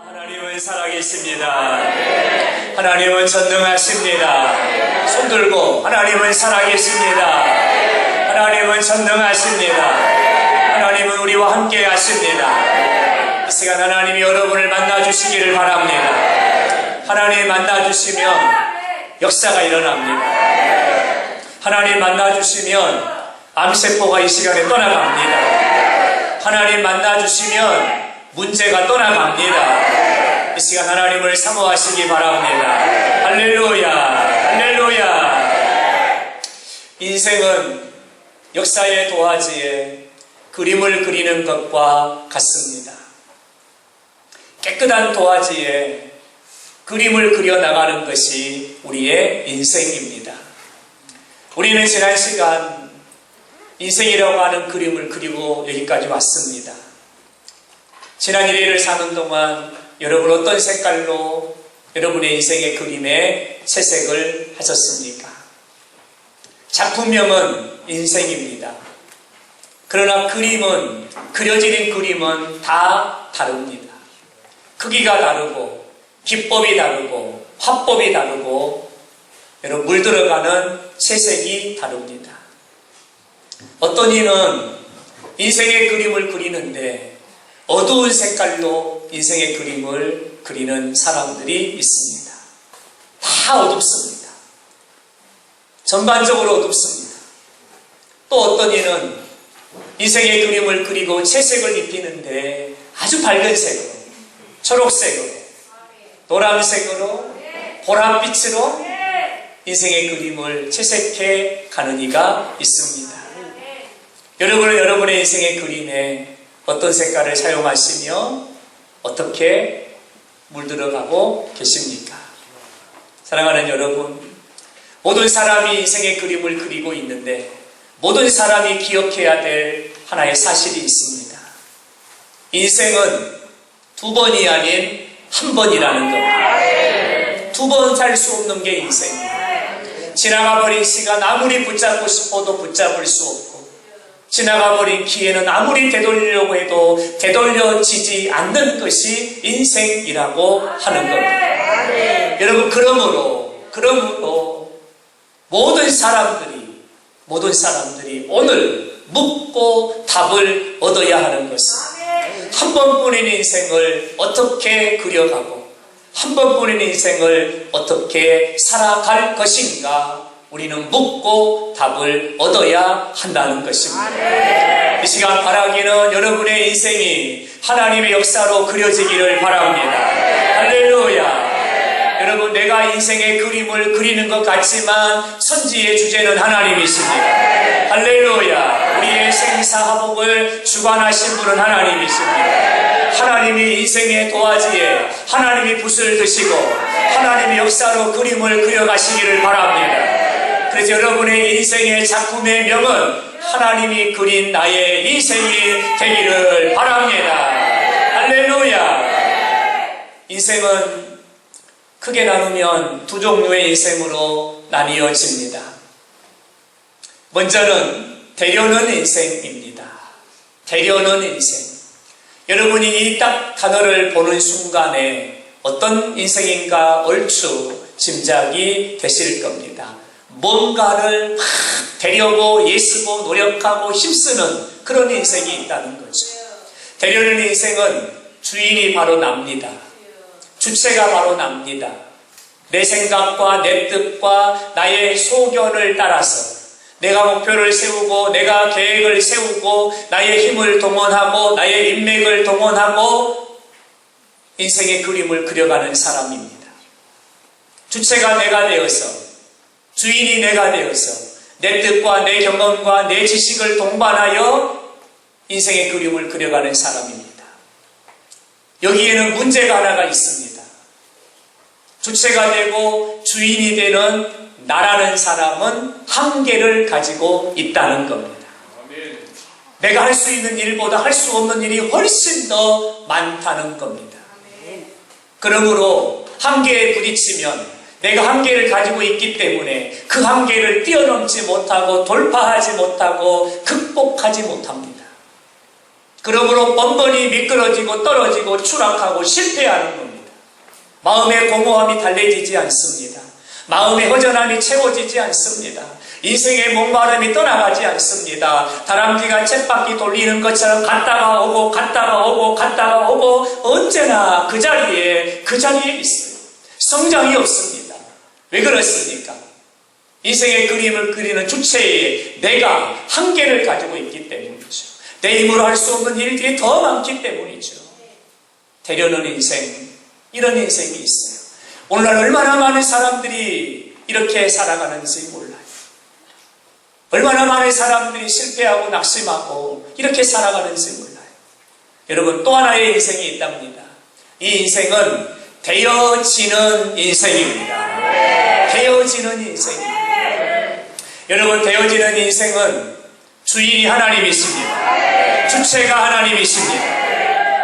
하나님은 살아계십니다. 하나님은 전능하십니다. 손 들고 하나님은 살아계십니다. 하나님은 전능하십니다. 하나님은 우리와 함께 하십니다. 이 시간 하나님이 여러분을 만나주시기를 바랍니다. 하나님 만나주시면 역사가 일어납니다. 하나님 만나주시면 암세포가 이 시간에 떠나갑니다. 하나님 만나주시면 문제가 떠나갑니다. 이 시간 하나님을 사모하시기 바랍니다. 할렐루야, 할렐루야. 인생은 역사의 도화지에 그림을 그리는 것과 같습니다. 깨끗한 도화지에 그림을 그려나가는 것이 우리의 인생입니다. 우리는 지난 시간 인생이라고 하는 그림을 그리고 여기까지 왔습니다. 지난 1일을 사는 동안 여러분 어떤 색깔로 여러분의 인생의 그림에 채색을 하셨습니까? 작품명은 인생입니다. 그러나 그려지는 그림은 다 다릅니다. 크기가 다르고 기법이 다르고 화법이 다르고 여러분 물들어가는 채색이 다릅니다. 어떤 이는 인생의 그림을 그리는데 어두운 색깔로 인생의 그림을 그리는 사람들이 있습니다. 다 어둡습니다. 전반적으로 어둡습니다. 또 어떤 이는 인생의 그림을 그리고 채색을 입히는데 아주 밝은 색으로, 초록색으로, 노란색으로, 보랏빛으로 인생의 그림을 채색해 가는 이가 있습니다. 여러분은 여러분의 인생의 그림에 어떤 색깔을 사용하시며 어떻게 물들어가고 계십니까? 사랑하는 여러분, 모든 사람이 인생의 그림을 그리고 있는데 모든 사람이 기억해야 될 하나의 사실이 있습니다. 인생은 두 번이 아닌 한 번이라는 겁니다. 두 번 살 수 없는 게 인생입니다. 지나가버린 시간 아무리 붙잡고 싶어도 붙잡을 수 없고 지나가버린 기회는 아무리 되돌리려고 해도 되돌려지지 않는 것이 인생이라고 하는 겁니다. 여러분 그러므로 모든 사람들이 오늘 묻고 답을 얻어야 하는 것은 한 번뿐인 인생을 어떻게 그려가고 한 번뿐인 인생을 어떻게 살아갈 것인가 우리는 묻고 답을 얻어야 한다는 것입니다. 이 시간 바라기는 여러분의 인생이 하나님의 역사로 그려지기를 바랍니다. 할렐루야. 여러분 내가 인생의 그림을 그리는 것 같지만 선지의 주제는 하나님이십니다. 할렐루야. 우리의 생사화복을 주관하신 분은 하나님이십니다. 하나님이 인생의 도화지에 하나님이 붓을 드시고 하나님의 역사로 그림을 그려가시기를 바랍니다. 그래서 여러분의 인생의 작품의 명은 하나님이 그린 나의 인생이 되기를 바랍니다. 할렐루야. 인생은 크게 나누면 두 종류의 인생으로 나뉘어집니다. 먼저는 되려는 인생입니다. 되려는 인생. 여러분이 이 딱 단어를 보는 순간에 어떤 인생인가 얼추 짐작이 되실 겁니다. 뭔가를 막 되려고 애쓰고 노력하고 힘쓰는 그런 인생이 있다는 거죠. 되려는 인생은 주인이 바로 납니다. 주체가 바로 납니다. 내 생각과 내 뜻과 나의 소견을 따라서 내가 목표를 세우고 내가 계획을 세우고 나의 힘을 동원하고 나의 인맥을 동원하고 인생의 그림을 그려가는 사람입니다. 주체가 내가 되어서 주인이 내가 되어서 내 뜻과 내 경험과 내 지식을 동반하여 인생의 그림을 그려가는 사람입니다. 여기에는 문제가 하나가 있습니다. 주체가 되고 주인이 되는 나라는 사람은 한계를 가지고 있다는 겁니다. 내가 할 수 있는 일보다 할 수 없는 일이 훨씬 더 많다는 겁니다. 그러므로 한계에 부딪히면 내가 한계를 가지고 있기 때문에 그 한계를 뛰어넘지 못하고 돌파하지 못하고 극복하지 못합니다. 그러므로 번번이 미끄러지고 떨어지고 추락하고 실패하는 겁니다. 마음의 공허함이 달래지지 않습니다. 마음의 허전함이 채워지지 않습니다. 인생의 목마름이 떠나가지 않습니다. 다람쥐가 쳇바퀴 돌리는 것처럼 갔다가 오고 갔다가 오고 갔다가 오고 언제나 그 자리에 있어요. 성장이 없습니다. 왜 그렇습니까? 인생의 그림을 그리는 주체에 내가 한계를 가지고 있기 때문이죠. 내 힘으로 할 수 없는 일들이 더 많기 때문이죠. 되려는 인생, 이런 인생이 있어요. 오늘날 얼마나 많은 사람들이 이렇게 살아가는지 몰라요. 얼마나 많은 사람들이 실패하고 낙심하고 이렇게 살아가는지 몰라요. 여러분, 또 하나의 인생이 있답니다. 이 인생은 되어지는 인생입니다. 되어지는 인생입니다. 여러분, 되어지는 인생은 주인이 하나님이십니다. 주체가 하나님이십니다.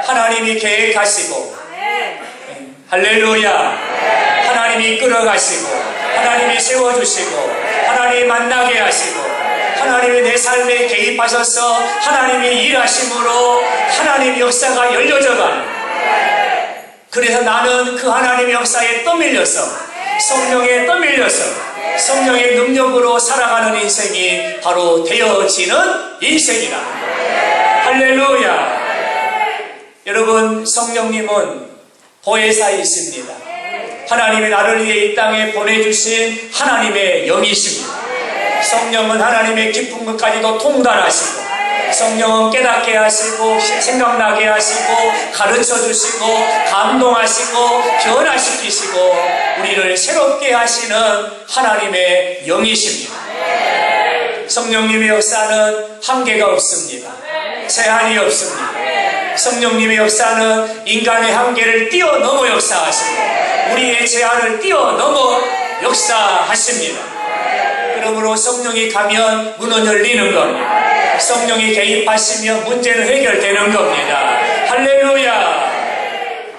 하나님이 계획하시고, 할렐루야, 하나님이 끌어가시고, 하나님이 세워주시고, 하나님이 만나게 하시고, 하나님이 내 삶에 개입하셔서 하나님이 일하심으로 하나님의 역사가 열려져 가는, 그래서 나는 그 하나님의 역사에 떠밀려서, 성령에 떠밀려서 성령의 능력으로 살아가는 인생이 바로 되어지는 인생이다. 할렐루야. 여러분, 성령님은 보혜사이십니다. 하나님이 나를 위해 이 땅에 보내주신 하나님의 영이십니다. 성령은 하나님의 깊은 것까지도 통달하시고, 성령은 깨닫게 하시고, 생각나게 하시고, 가르쳐 주시고, 감동하시고, 변화시키시고, 우리를 새롭게 하시는 하나님의 영이십니다. 성령님의 역사는 한계가 없습니다. 제한이 없습니다. 성령님의 역사는 인간의 한계를 뛰어넘어 역사하시고, 우리의 제한을 뛰어넘어 역사하십니다. 그러므로 성령이 가면 문은 열리는 겁니다. 성령이 개입하시면 문제는 해결되는 겁니다. 할렐루야.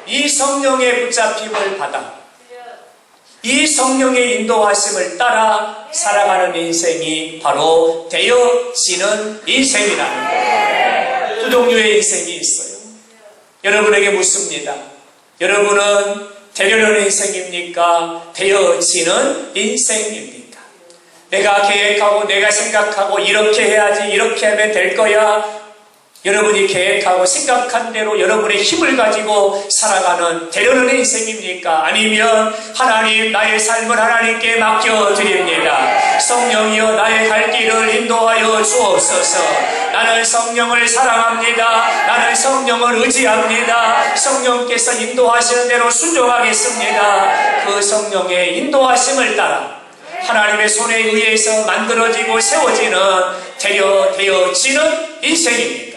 이 성령의 붙잡힘을 받아, 이 성령의 인도하심을 따라 살아가는 인생이 바로 되어지는 인생이라는 거예요. 두 종류의 인생이 있어요. 여러분에게 묻습니다. 여러분은 되려는 인생입니까? 되어지는 인생입니까? 내가 계획하고 내가 생각하고 이렇게 해야지, 이렇게 하면 될 거야. 여러분이 계획하고 생각한 대로 여러분의 힘을 가지고 살아가는 되려는 인생입니까? 아니면 하나님, 나의 삶을 하나님께 맡겨드립니다. 성령이여, 나의 갈 길을 인도하여 주옵소서. 나는 성령을 사랑합니다. 나는 성령을 의지합니다. 성령께서 인도하시는 대로 순종하겠습니다. 그 성령의 인도하심을 따라 하나님의 손에 의해서 만들어지고 세워지는 되어지는 인생입니다.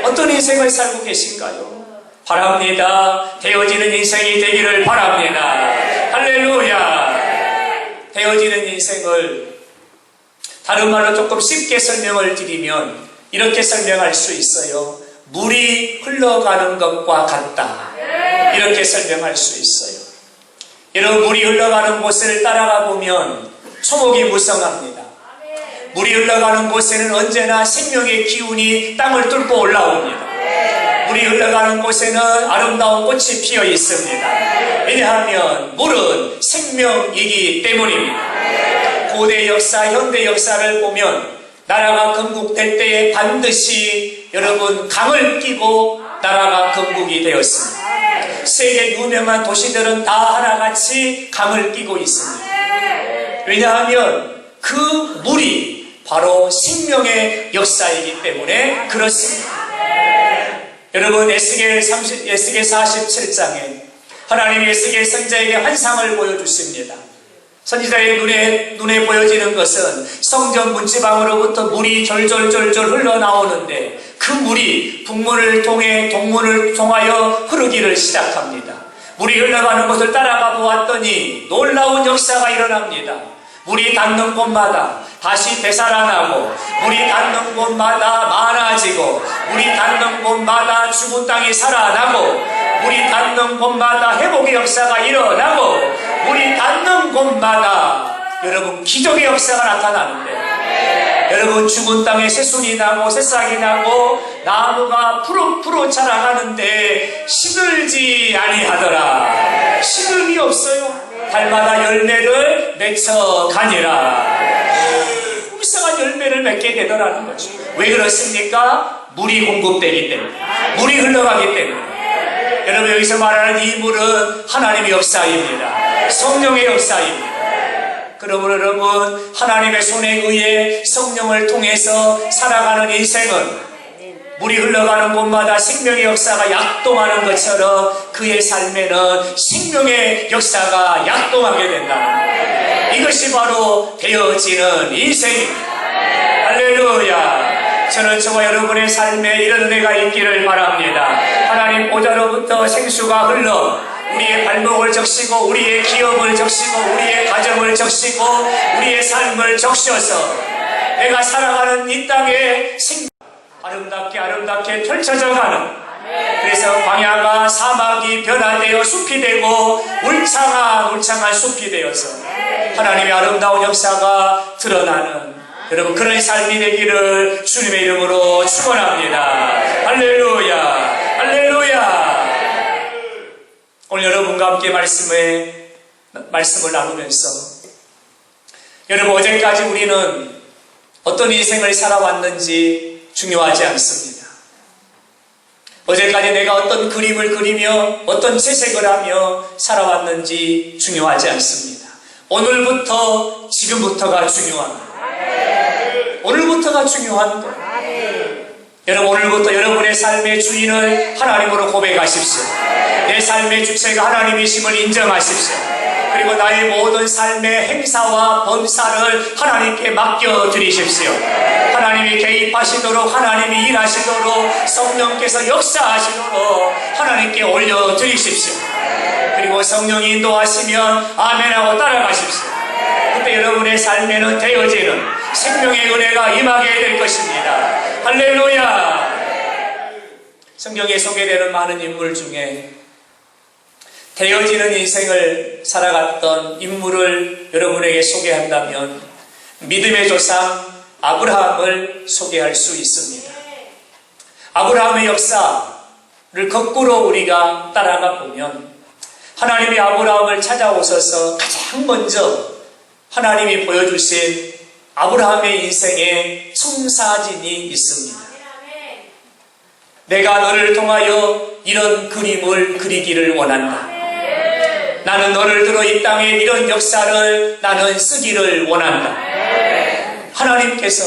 어떤 인생을 살고 계신가요? 바랍니다. 되어지는 인생이 되기를 바랍니다. 할렐루야. 되어지는 인생을 다른 말로 조금 쉽게 설명을 드리면 이렇게 설명할 수 있어요. 물이 흘러가는 것과 같다. 이렇게 설명할 수 있어요. 여러분, 물이 흘러가는 곳을 따라가 보면 초목이 무성합니다. 물이 흘러가는 곳에는 언제나 생명의 기운이 땅을 뚫고 올라옵니다. 물이 흘러가는 곳에는 아름다운 꽃이 피어 있습니다. 왜냐하면 물은 생명이기 때문입니다. 고대 역사, 현대 역사를 보면 나라가 건국될 때에 반드시 여러분 강을 끼고 나라가 건국이 되었습니다. 세계 유명한 도시들은 다 하나같이 강을 끼고 있습니다. 왜냐하면 그 물이 바로 생명의 역사이기 때문에 그렇습니다. 여러분, 에스겔 47장에 하나님이 에스겔 선지자에게 환상을 보여주십니다. 선지자의 눈에 보여지는 것은 성전 문지방으로부터 물이 절절절절 흘러나오는데 그 물이 북문을 통해 동문을 통하여 흐르기를 시작합니다. 물이 흘러가는 곳을 따라가 보았더니 놀라운 역사가 일어납니다. 물이 닿는 곳마다 다시 되살아나고, 물이 닿는 곳마다 많아지고, 물이 닿는 곳마다 죽은 땅이 살아나고, 물이 닿는 곳마다 회복의 역사가 일어나고, 물이 닿는 곳마다 여러분 기적의 역사가 나타나는데, 여러분, 죽은 땅에 새순이 나고 새싹이 나고 나무가 푸릇푸릇 자라가는데 시들지 아니하더라. 시들이 없어요. 달마다 열매를 맺혀 가니라. 불쌍한 열매를 맺게 되더라는 거죠. 왜 그렇습니까? 물이 공급되기 때문에, 물이 흘러가기 때문에. 여러분, 여기서 말하는 이 물은 하나님의 역사입니다. 성령의 역사입니다. 그러므로 여러분, 하나님의 손에 의해 성령을 통해서 살아가는 인생은 물이 흘러가는 곳마다 생명의 역사가 약동하는 것처럼 그의 삶에는 생명의 역사가 약동하게 된다는 거예요. 이것이 바로 되어지는 인생입니다. 할렐루야. 저는 저와 여러분의 삶에 이런 은혜가 있기를 바랍니다. 하나님 보좌로부터 생수가 흘러 우리의 발목을 적시고 우리의 기업을 적시고 우리의 가정을 적시고 우리의 삶을 적셔서 내가 살아가는 이 땅에 아름답게 펼쳐져 가는, 그래서 광야가 사막이 변화되어 숲이 되고 울창한 숲이 되어서 하나님의 아름다운 역사가 드러나는 여러분 그런 삶이 되기를 주님의 이름으로 축원합니다. 할렐루야. 할렐루야. 오늘 여러분과 함께 말씀을 나누면서 여러분, 어제까지 우리는 어떤 인생을 살아왔는지 중요하지 않습니다. 어제까지 내가 어떤 그림을 그리며 어떤 채색을 하며 살아왔는지 중요하지 않습니다. 오늘부터, 지금부터가 중요합니다. 오늘부터가 중요한 거예요. 여러분, 오늘부터 여러분의 삶의 주인을 하나님으로 고백하십시오. 내 삶의 주체가 하나님이심을 인정하십시오. 그리고 나의 모든 삶의 행사와 범사를 하나님께 맡겨드리십시오. 하나님이 개입하시도록, 하나님이 일하시도록, 성령께서 역사하시도록 하나님께 올려드리십시오. 그리고 성령이 인도하시면 아멘하고 따라가십시오. 그때 여러분의 삶에는 되어지는 생명의 은혜가 임하게 될 것입니다. 할렐루야. 성경에 소개되는 많은 인물 중에 되어지는 인생을 살아갔던 인물을 여러분에게 소개한다면 믿음의 조상 아브라함을 소개할 수 있습니다. 아브라함의 역사를 거꾸로 우리가 따라가 보면 하나님이 아브라함을 찾아오셔서 가장 먼저 하나님이 보여주신 아브라함의 인생에 청사진이 있습니다. 내가 너를 통하여 이런 그림을 그리기를 원한다. 나는 너를 들어 이 땅에 이런 역사를 나는 쓰기를 원한다. 하나님께서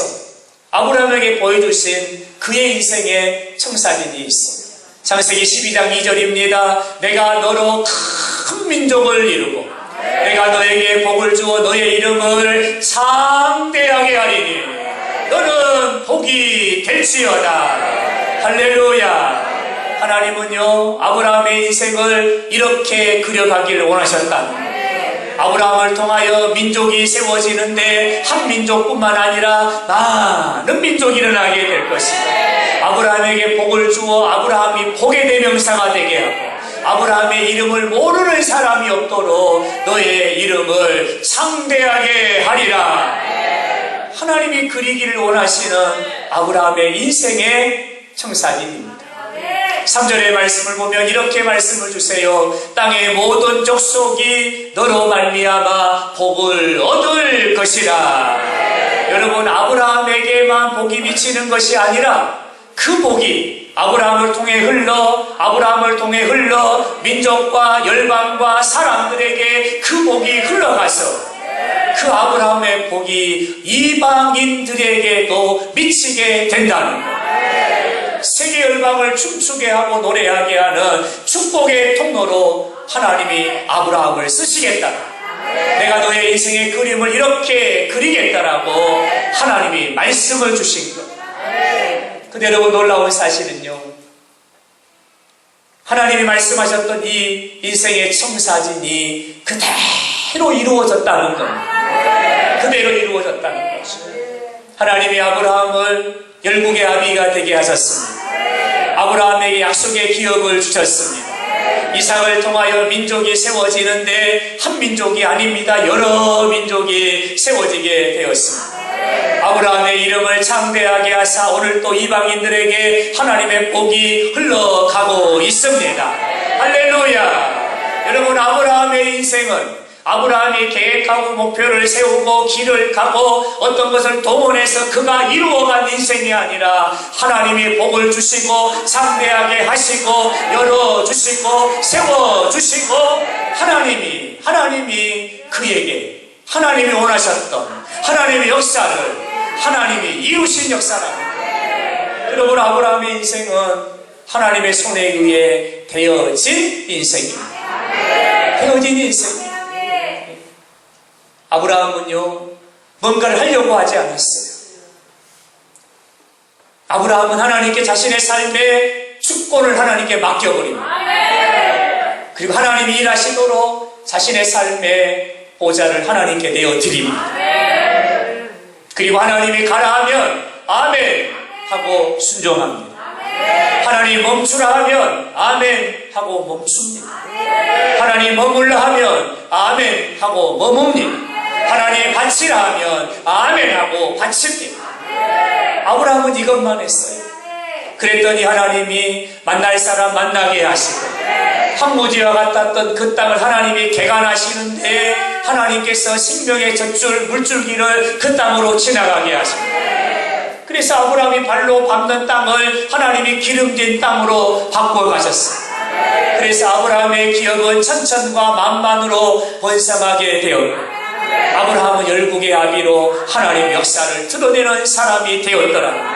아브라함에게 보여주신 그의 인생에 청사진이 있습니다. 창세기 12장 2절입니다. 내가 너로 큰 민족을 이루고 내가 너에게 복을 주어 너의 이름을 창대하게 하리니 너는 복이 될지어다. 할렐루야. 하나님은요, 아브라함의 인생을 이렇게 그려가기를 원하셨다. 아브라함을 통하여 민족이 세워지는데 한 민족뿐만 아니라 많은 민족이 일어나게 될 것이다. 아브라함에게 복을 주어 아브라함이 복의 대명사가 되게 하고 아브라함의 이름을 모르는 사람이 없도록 너의 이름을 창대하게 하리라. 하나님이 그리기를 원하시는 아브라함의 인생의 청사진입니다. 3절의 말씀을 보면 이렇게 말씀을 주세요. 땅의 모든 족속이 너로 말미암아 복을 얻을 것이라. 여러분, 아브라함에게만 복이 미치는 것이 아니라 그 복이 아브라함을 통해 흘러 민족과 열방과 사람들에게 그 복이 흘러가서 그 아브라함의 복이 이방인들에게도 미치게 된다는 것. 세계 열방을 춤추게 하고 노래하게 하는 축복의 통로로 하나님이 아브라함을 쓰시겠다. 내가 너의 인생의 그림을 이렇게 그리겠다라고 하나님이 말씀을 주신 것. 근데 여러분, 놀라운 사실은요, 하나님이 말씀하셨던 이 인생의 청사진이 그대로 이루어졌다는 것. 그대로 이루어졌다는 것이죠. 하나님이 아브라함을 열국의 아비가 되게 하셨습니다. 아브라함에게 약속의 기업을 주셨습니다. 이삭을 통하여 민족이 세워지는데 한 민족이 아닙니다. 여러 민족이 세워지게 되었습니다. 아브라함의 이름을 창대하게 하사 오늘 또 이방인들에게 하나님의 복이 흘러가고 있습니다. 할렐루야. 여러분, 아브라함의 인생은 아브라함이 계획하고 목표를 세우고 길을 가고 어떤 것을 동원해서 그가 이루어간 인생이 아니라 하나님이 복을 주시고 창대하게 하시고 열어주시고 세워주시고 하나님이 그에게 하나님이 원하셨던 하나님의 역사를 하나님이 이루신 역사랍니다. 여러분, 아브라함의 인생은 하나님의 손에 의해 되어진 인생입니다. 되어진 인생입니다. 아브라함은요, 뭔가를 하려고 하지 않았어요. 아브라함은 하나님께 자신의 삶의 주권을 하나님께 맡겨버립니다. 그리고 하나님이 일하시도록 자신의 삶의 보좌를 하나님께 내어드립니다. 그리고 하나님이 가라 하면 아멘 하고 순종합니다. 하나님 멈추라 하면 아멘 하고 멈춥니다. 하나님 머물라 하면 아멘 하고 머뭅니다. 하나님 바치라 하면 아멘 하고 바칩니다. 아브라함은 이것만 했어요. 그랬더니 하나님이 만날 사람 만나게 하시고 황무지와 같았던 그 땅을 하나님이 개간하시는데 하나님께서 생명의 젖줄 물줄기를 그 땅으로 지나가게 하십니다. 그래서 아브라함이 발로 밟는 땅을 하나님이 기름진 땅으로 바꿔 가셨어요. 그래서 아브라함의 기업은 천천과 만만으로 번성하게 되었고 아브라함은 열국의 아비로 하나님의 역사를 드러내는 사람이 되었더라.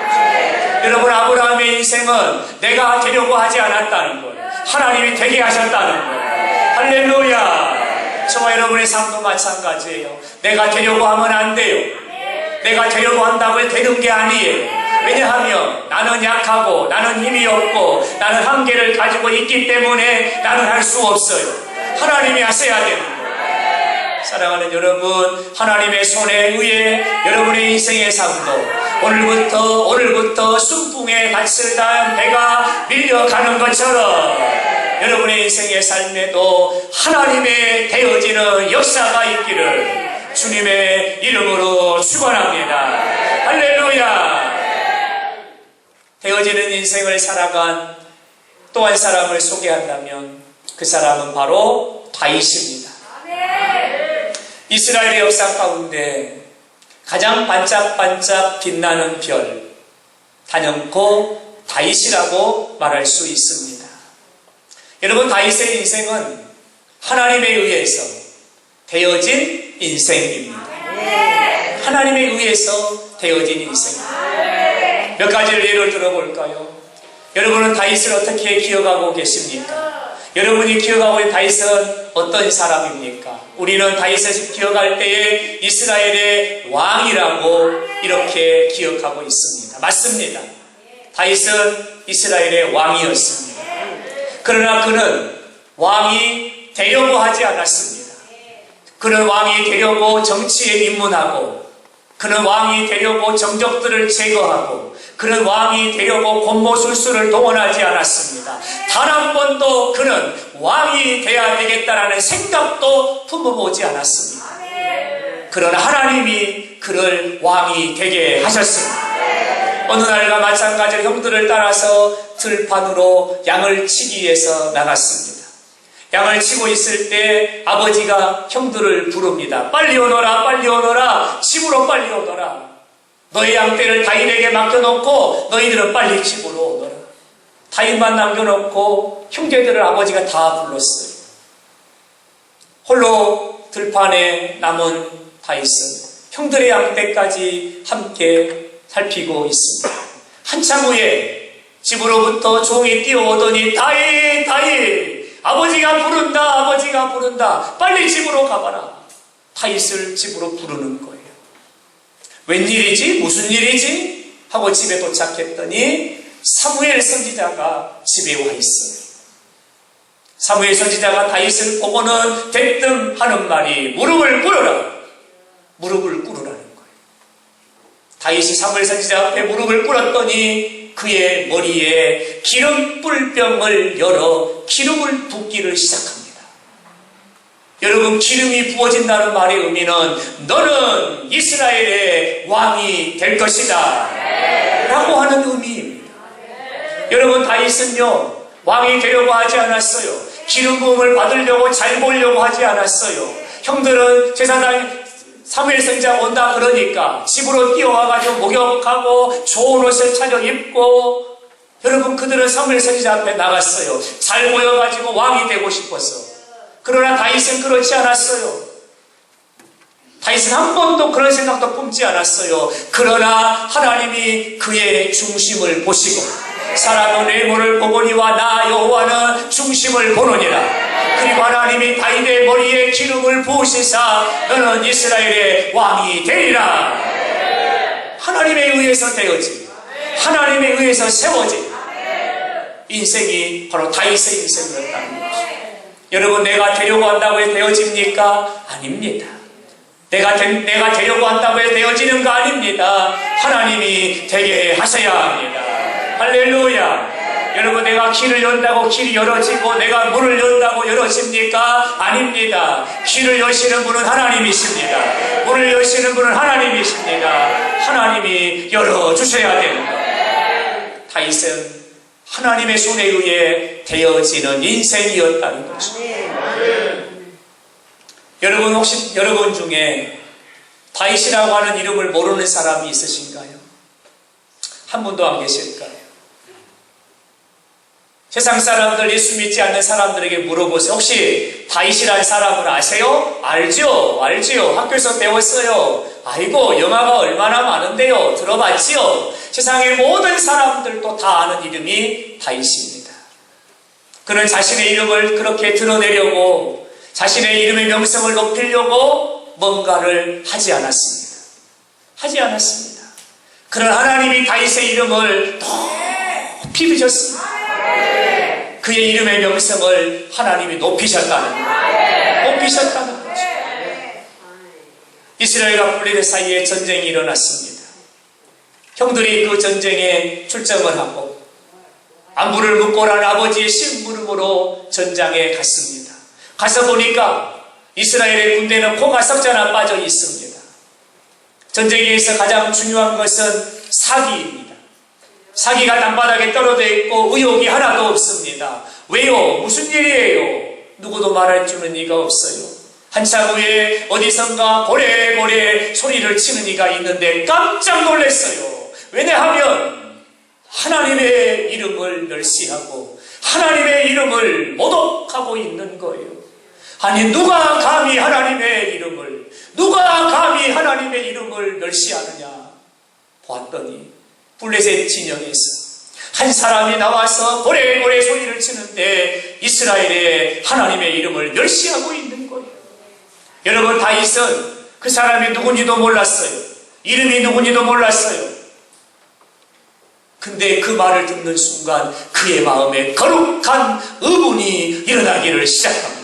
여러분, 아브라함의 인생은 내가 되려고 하지 않았다는 것, 하나님이 되게 하셨다는 것. 할렐루야. 저와 여러분의 삶도 마찬가지예요. 내가 되려고 하면 안 돼요. 내가 되려고 한다고 되는 게 아니에요. 왜냐하면 나는 약하고 나는 힘이 없고 나는 한계를 가지고 있기 때문에 나는 할 수 없어요. 하나님이 하셔야 됩니다. 사랑하는 여러분, 하나님의 손에 의해 여러분의 인생의 삶도 오늘부터 순풍에 낯을 단 배가 밀려가는 것처럼 여러분의 인생의 삶에도 하나님의 되어지는 역사가 있기를 주님의 이름으로 축원합니다. 할렐루야. 되어지는 인생을 살아간 또 한 사람을 소개한다면 그 사람은 바로 다윗입니다. 이스라엘의 역사 가운데 가장 반짝반짝 빛나는 별, 단연코 다윗이라고 말할 수 있습니다. 여러분, 다윗의 인생은 하나님에 의해서 되어진 인생입니다. 하나님에 의해서 되어진 인생입니다. 몇 가지를 예를 들어볼까요? 여러분은 다윗을 어떻게 기억하고 계십니까? 여러분이 기억하고 있는 다윗은 어떤 사람입니까? 우리는 다윗을 기억할 때에 이스라엘의 왕이라고 이렇게 기억하고 있습니다. 맞습니다. 다윗은 이스라엘의 왕이었습니다. 그러나 그는 왕이 되려고 하지 않았습니다. 그는 왕이 되려고 정치에 입문하고 그는 왕이 되려고 정적들을 제거하고 그는 왕이 되려고 권모술수를 동원하지 않았습니다. 단 한 번도 그는 왕이 되어야 되겠다라는 생각도 품어보지 않았습니다. 그러나 하나님이 그를 왕이 되게 하셨습니다. 어느 날과 마찬가지로 형들을 따라서 들판으로 양을 치기 위해서 나갔습니다. 양을 치고 있을 때 아버지가 형들을 부릅니다. 빨리 오너라, 빨리 오너라, 집으로 빨리 오너라. 너희 양떼를 다윗에게 맡겨놓고 너희들은 빨리 집으로 오너라. 다윗만 남겨놓고 형제들을 아버지가 다 불렀어요. 홀로 들판에 남은 다윗은 형들의 양떼까지 함께 살피고 있습니다. 한참 후에 집으로부터 종이 뛰어오더니 다윗, 다윗, 아버지가 부른다, 아버지가 부른다, 빨리 집으로 가봐라. 다윗을 집으로 부르는 거예요. 웬일이지? 무슨 일이지? 하고 집에 도착했더니 사무엘 선지자가 집에 와 있어요. 사무엘 선지자가 다윗을 보고는 대뜸 하는 말이 무릎을 꿇어라. 무릎을 꿇으라는 거예요. 다윗이 사무엘 선지자 앞에 무릎을 꿇었더니 그의 머리에 기름 뿔병을 열어 기름을 붓기를 시작합니다. 여러분, 기름이 부어진다는 말의 의미는 너는 이스라엘의 왕이 될 것이다 라고 하는 의미입니다. 여러분, 다윗은요 왕이 되려고 하지 않았어요. 기름 부음을 받으려고 잘 보려고 하지 않았어요. 형들은 제사장 사무엘 선지자가 온다 그러니까 집으로 뛰어와가지고 목욕하고 좋은 옷을 차려 입고, 여러분, 그들은 사무엘 선지자 앞에 나갔어요. 잘 보여가지고 왕이 되고 싶었어. 그러나 다윗은 그렇지 않았어요. 다윗은 한 번도 그런 생각도 품지 않았어요. 그러나 하나님이 그의 중심을 보시고, 사람은 외모를 보거니와 나 여호와는 중심을 보느니라. 그리고 하나님이 다윗의 머리에 기름을 부으시사 너는 이스라엘의 왕이 되리라. 하나님에 의해서 되어진, 하나님에 의해서 세워진 인생이 바로 다윗의 인생이었다는 것이죠. 여러분, 내가 되려고 한다고 해서 되어집니까? 아닙니다. 내가 되려고 한다고 해서 되어지는 거 아닙니다. 하나님이 되게 하셔야 합니다. 할렐루야. 여러분, 내가 길을 연다고 길이 열어지고 내가 문을 연다고 열어집니까? 아닙니다. 길을 여시는 분은 하나님이십니다. 문을 여시는 분은 하나님이십니다. 하나님이 열어주셔야 됩니다. 다윗은 하나님의 손에 의해 되어지는 인생이었다는 것입니다. 여러분, 혹시 여러분 중에 다윗이라고 하는 이름을 모르는 사람이 있으신가요? 한 분도 안 계실까요? 세상 사람들, 예수 믿지 않는 사람들에게 물어보세요. 혹시 다윗이라는 사람을 아세요? 알죠? 학교에서 배웠어요. 아이고, 영화가 얼마나 많은데요. 들어봤지요? 세상의 모든 사람들도 다 아는 이름이 다윗입니다. 그는 자신의 이름을 그렇게 드러내려고, 자신의 이름의 명성을 높이려고 뭔가를 하지 않았습니다. 그러나 하나님이 다윗의 이름을 높이 드셨습니다. 그의 이름의 명성을 하나님이 높이셨다는 거죠. 이스라엘과 블레셋 사이에 전쟁이 일어났습니다. 형들이 그 전쟁에 출정을 하고 안부를 묻고란 아버지의 심부름으로 전장에 갔습니다. 가서 보니까 이스라엘의 군대는 코가 석자나 빠져 있습니다. 전쟁에서 가장 중요한 것은 사기입니다. 사기가 땅바닥에 떨어져 있고 의욕이 하나도 없습니다. 왜요? 무슨 일이에요? 누구도 말할 줄은 이가 없어요. 한참 후에 어디선가 고래고래 소리를 치는 이가 있는데 깜짝 놀랐어요. 왜냐하면 하나님의 이름을 멸시하고 하나님의 이름을 모독하고 있는 거예요. 아니, 누가 감히 하나님의 이름을 멸시하느냐? 보았더니 블레셋 진영에서 한 사람이 나와서 고래고래 소리를 치는데 이스라엘의 하나님의 이름을 멸시하고 있는 거예요. 여러분, 다윗은 그 사람이 누군지도 몰랐어요. 이름이 누군지도 몰랐어요. 근데 그 말을 듣는 순간 그의 마음에 거룩한 의문이 일어나기를 시작합니다.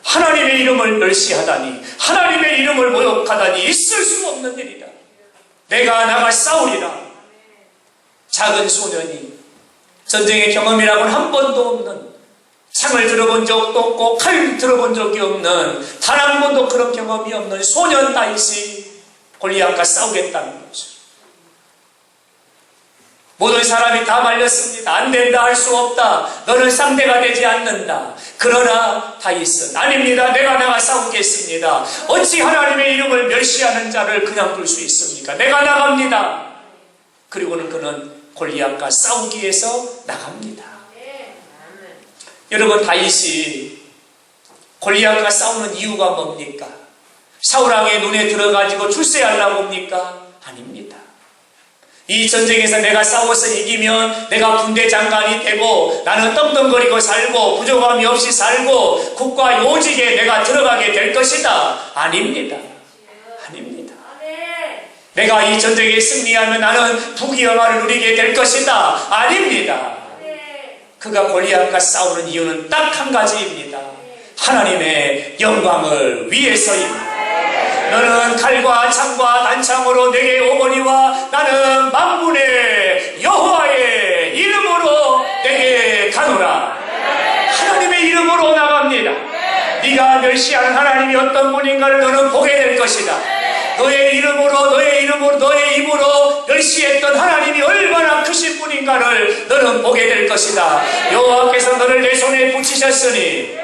하나님의 이름을 멸시하다니, 하나님의 이름을 모욕하다니 있을 수 없는 일이다. 내가 나가 싸우리라. 작은 소년이 전쟁의 경험이라고는 한 번도 없는, 창을 들어본 적도 없고 칼 들어본 적이 없는, 단 한 번도 그런 경험이 없는 소년 다윗이 골리앗과 싸우겠다는 거죠. 모든 사람이 다 말렸습니다. 안 된다, 할 수 없다, 너는 상대가 되지 않는다. 그러나 다윗은 아닙니다, 내가 나가 싸우겠습니다. 어찌 하나님의 이름을 멸시하는 자를 그냥 둘 수 있습니까? 내가 나갑니다. 그리고는 그는 골리앗과 싸우기 위해서 나갑니다. 여러분, 다윗이 골리앗과 싸우는 이유가 뭡니까? 사울왕의 눈에 들어가지고 출세하려고 합니까? 아닙니다. 이 전쟁에서 내가 싸워서 이기면 내가 군대 장관이 되고 나는 떵떵거리고 살고 부족함이 없이 살고 국가 요직에 내가 들어가게 될 것이다. 아닙니다. 내가 이 전쟁에 승리하면 나는 부귀영화를 누리게 될 것이다. 아닙니다. 그가 골리앗과 싸우는 이유는 딱 한 가지입니다. 하나님의 영광을 위해서입니다. 너는 칼과 창과 단창으로 내게 오거니와 나는 만군의 여호와의 이름으로 내게 가노라. 하나님의 이름으로 나갑니다. 네가 멸시하는 하나님이 어떤 분인가를 너는 보게 될 것이다. 너의 입으로 멸시했던 하나님이 얼마나 크신 분인가를 너는 보게 될 것이다. 여호와께서 너를 내 손에 붙이셨으니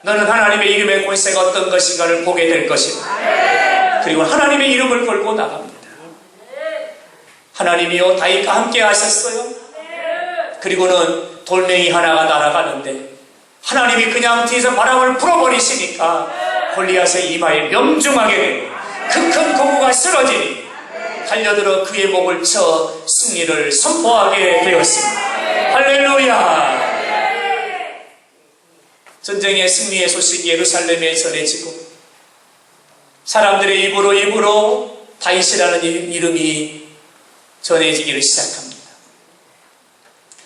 너는 하나님의 이름의 권세가 어떤 것인가를 보게 될 것이다. 그리고 하나님의 이름을 걸고 나갑니다. 하나님이요 다윗과 함께 하셨어요. 그리고는 돌멩이 하나가 날아가는데 하나님이 그냥 뒤에서 바람을 불어버리시니까 골리앗의 이마에 명중하게 되고 그 큰 거구가 쓰러지니 달려들어 그의 목을 쳐 승리를 선포하게 되었습니다. 할렐루야. 전쟁의 승리의 소식이 예루살렘에 전해지고 사람들의 입으로 다윗이라는 이름이 전해지기를 시작합니다.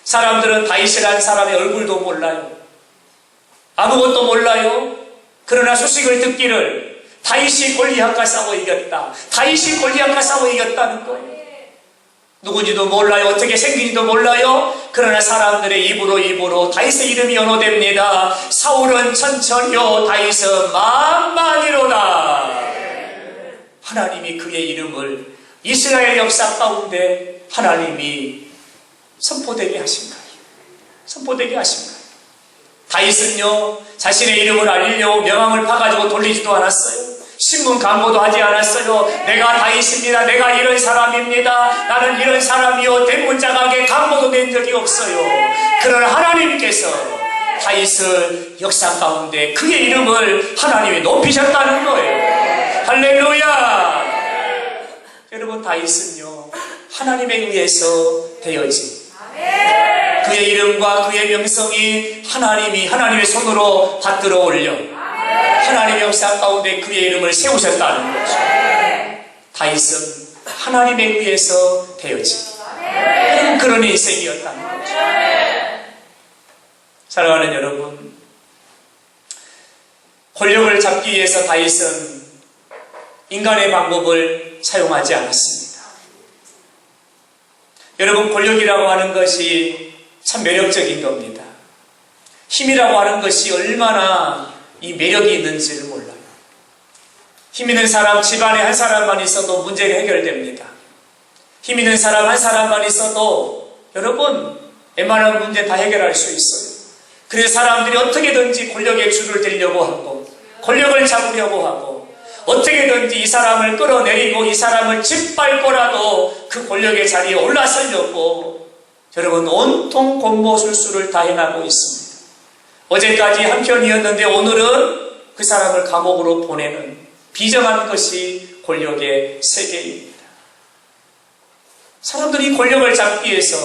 사람들은 다윗이라는 사람의 얼굴도 몰라요. 아무것도 몰라요. 그러나 소식을 듣기를 다윗이 골리앗과 싸워 이겼다. 다윗이 골리앗과 싸워 이겼다는 거예요. 누군지도 몰라요. 어떻게 생긴지도 몰라요. 그러나 사람들의 입으로 다윗의 이름이 연호됩니다. 사울은 천천히요 다윗은 만만히로다. 하나님이 그의 이름을 이스라엘 역사 가운데 하나님이 선포되게 하신 거예요. 선포되게 하신 거예요. 다윗은요 자신의 이름을 알리려고 명함을 파가지고 돌리지도 않았어요. 신문 광고도 하지 않았어요. 내가 다윗입니다. 내가 이런 사람입니다. 나는 이런 사람이요. 대문짝하게 광고도 낸 적이 없어요. 그러나 하나님께서 다윗을 역사 가운데 그의 이름을 하나님이 높이셨다는 거예요. 할렐루야. 여러분 다윗은요 하나님에 의해서 되어진 그의 이름과 그의 명성이 하나님의 손으로 받들어 올려 하나님의 역사 가운데 그의 이름을 세우셨다는 거죠. 다윗은 하나님에 의해서 되어진 그런 인생이었다는 거죠. 사랑하는 여러분, 권력을 잡기 위해서 다윗은 인간의 방법을 사용하지 않았습니다. 여러분, 권력이라고 하는 것이 참 매력적인 겁니다. 힘이라고 하는 것이 얼마나 이 매력이 있는지를 몰라요. 힘 있는 사람 집안에 한 사람만 있어도 문제가 해결됩니다. 힘 있는 사람 한 사람만 있어도 여러분 웬만한 문제 다 해결할 수 있어요. 그래서 사람들이 어떻게든지 권력에 줄을 들려고 하고 권력을 잡으려고 하고 어떻게든지 이 사람을 끌어내리고 이 사람을 짓밟고라도 그 권력의 자리에 올라서려고 여러분 온통 권모술수를 다 행하고 있습니다. 어제까지 한편이었는데 오늘은 그 사람을 감옥으로 보내는 비정한 것이 권력의 세계입니다. 사람들이 권력을 잡기 위해서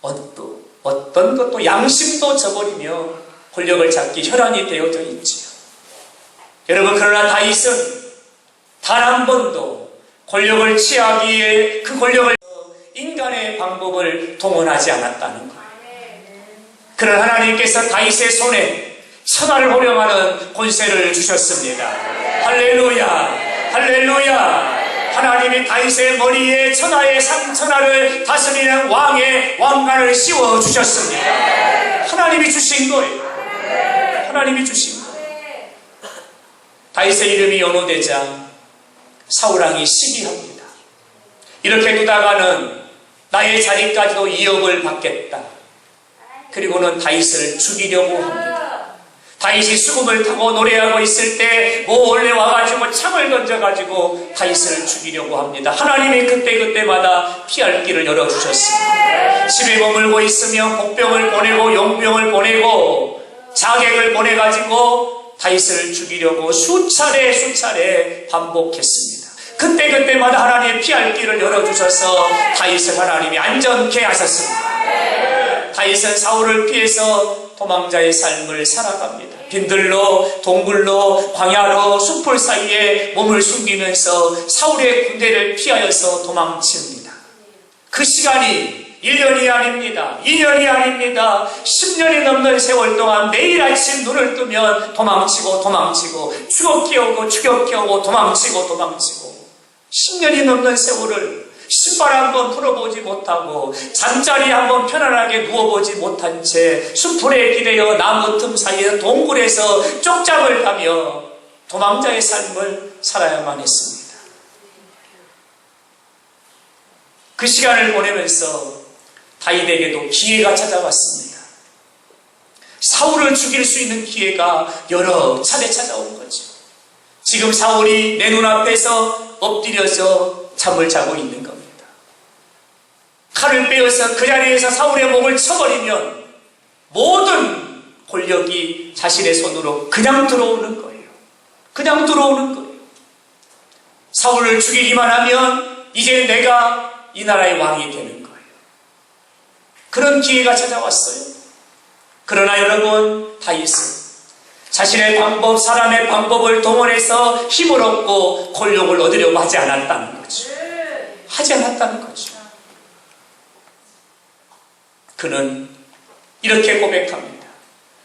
어떤 것도 양심도 저버리며 권력을 잡기 혈안이 되어져 있지요. 여러분, 그러나 다윗은 단 한 번도 권력을 취하기 위해 그 권력을 인간의 방법을 동원하지 않았다는 거예요. 그런 하나님께서 다윗의 손에 천하를 호령하는 권세를 주셨습니다. 할렐루야, 할렐루야. 하나님이 다윗의 머리에 천하의 삼천하를 다스리는 왕의 왕관을 씌워 주셨습니다. 하나님이 주신 거예요. 하나님이 주신 거예요. 다윗의 이름이 연호되자 사울왕이 시기합니다. 이렇게 두다가는 나의 자리까지도 위협을 받겠다. 그리고는 다윗을 죽이려고 합니다. 다윗이 수금을 타고 노래하고 있을 때 몰래 와가지고 창을 던져가지고 다윗을 죽이려고 합니다. 하나님이 그때마다 피할 길을 열어주셨습니다. 집에 머물고 있으면 복병을 보내고 용병을 보내고 자객을 보내가지고 다윗을 죽이려고 수차례 반복했습니다. 그때마다 하나님이 피할 길을 열어주셔서 다윗을 하나님이 안전케 하셨습니다. 다윗은 사울을 피해서 도망자의 삶을 살아갑니다. 빈들로, 동굴로, 광야로, 숲을 사이에 몸을 숨기면서 사울의 군대를 피하여서 도망칩니다. 그 시간이 1년이 아닙니다. 2년이 아닙니다. 10년이 넘는 세월 동안 매일 아침 눈을 뜨면 도망치고 추격 끼우고 도망치고 10년이 넘는 세월을 신발 한번 풀어보지 못하고 잠자리 한번 편안하게 누워보지 못한 채 수풀에 기대어 나무 틈 사이에 동굴에서 쪽잠을 가며 도망자의 삶을 살아야만 했습니다. 그 시간을 보내면서 다윗에게도 기회가 찾아왔습니다. 사울을 죽일 수 있는 기회가 여러 차례 찾아온 거죠. 지금 사울이 내 눈앞에서 엎드려서 잠을 자고 있는 겁니다. 칼을 빼어서 그 자리에서 사울의 목을 쳐버리면 모든 권력이 자신의 손으로 그냥 들어오는 거예요. 그냥 들어오는 거예요. 사울을 죽이기만 하면 이제 내가 이 나라의 왕이 되는 거예요. 그런 기회가 찾아왔어요. 그러나 여러분, 다윗은 자신의 방법, 사람의 방법을 동원해서 힘을 얻고 권력을 얻으려고 하지 않았다는 거죠. 하지 않았다는 거죠. 그는 이렇게 고백합니다.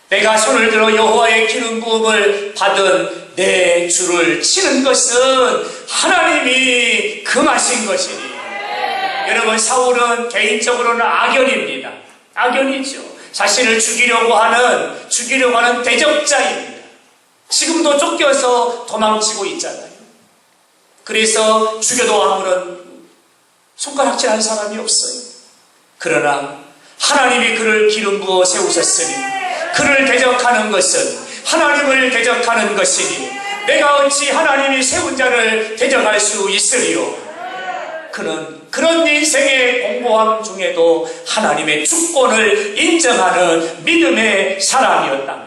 내가 손을 들어 여호와의 기름 부음을 받은 내 주를 치는 것은 하나님이 금하신 것이니. 여러분, 사울은 개인적으로는 악연입니다. 악연이죠. 자신을 죽이려고 하는 대적자입니다. 지금도 쫓겨서 도망치고 있잖아요. 그래서 죽여도 아무런 손가락질한 사람이 없어요. 그러나 하나님이 그를 기름 부어 세우셨으니 그를 대적하는 것은 하나님을 대적하는 것이니 내가 어찌 하나님이 세운 자를 대적할 수 있으리요. 그는 그런 인생의 공고함 중에도 하나님의 주권을 인정하는 믿음의 사람이었다.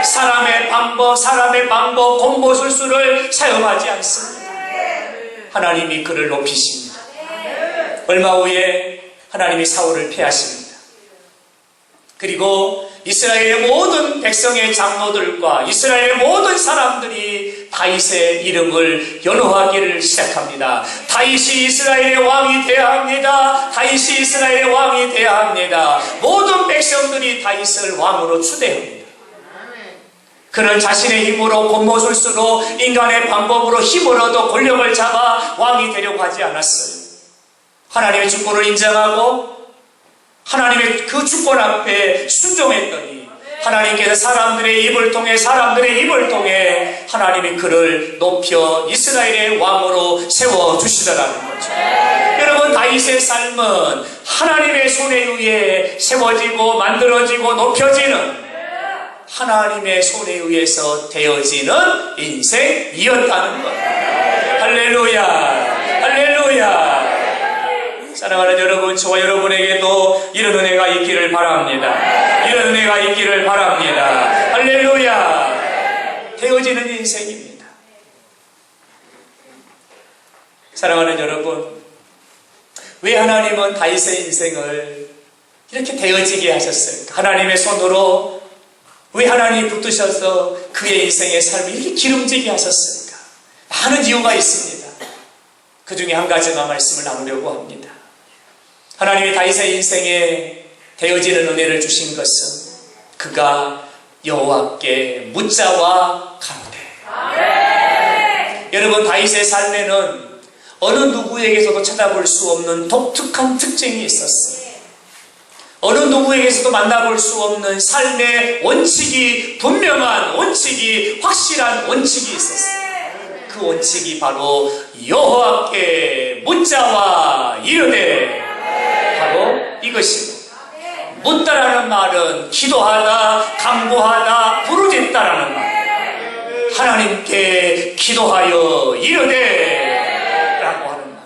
사람의 방법, 공보술수를 사용하지 않습니다. 하나님이 그를 높이십니다. 얼마 후에 하나님이 사울을 패하십니다. 그리고 이스라엘의 모든 백성의 장로들과 이스라엘의 모든 사람들이 다윗의 이름을 연호하기를 시작합니다. 다윗이 이스라엘의 왕이 되어야 합니다. 다윗이 이스라엘의 왕이 되어야 합니다. 모든 백성들이 다윗을 왕으로 추대합니다. 그는 자신의 힘으로 권모술수로 인간의 방법으로 힘을 얻어 권력을 잡아 왕이 되려고 하지 않았어요. 하나님의 주권을 인정하고 하나님의 그 주권 앞에 순종했더니 하나님께서 사람들의 입을 통해 하나님이 그를 높여 이스라엘의 왕으로 세워주시더라는 거죠. 여러분, 다윗의 삶은 하나님의 손에 의해 세워지고 만들어지고 높여지는 하나님의 손에 의해서 되어지는 인생이었다는 거예요. 할렐루야, 할렐루야. 사랑하는 여러분, 저와 여러분에게도 이런 은혜가 있기를 바랍니다. 이런 은혜가 있기를 바랍니다. 할렐루야. 되어지는 인생입니다. 사랑하는 여러분, 왜 하나님은 다윗의 인생을 이렇게 되어지게 하셨을까? 하나님의 손으로 왜 하나님이 붙드셔서 그의 인생의 삶을 이렇게 기름지게 하셨을까? 많은 이유가 있습니다. 그 중에 한 가지만 말씀을 나누려고 합니다. 하나님이 다윗의 인생에 되어지는 은혜를 주신 것은 그가 여호와께 묻자와 가로되. 여러분, 다윗의 삶에는 어느 누구에게서도 찾아볼 수 없는 독특한 특징이 있었어요. 어느 누구에게서도 만나볼 수 없는 삶의 원칙이, 분명한 원칙이, 확실한 원칙이 있었어요. 그 원칙이 바로 여호와께 묻자와 이르되, 바로 이것입니다. 묻다라는 말은 기도하다, 간구하다, 부르짖다라는 말. 하나님께 기도하여 이르되 라고 하는 말.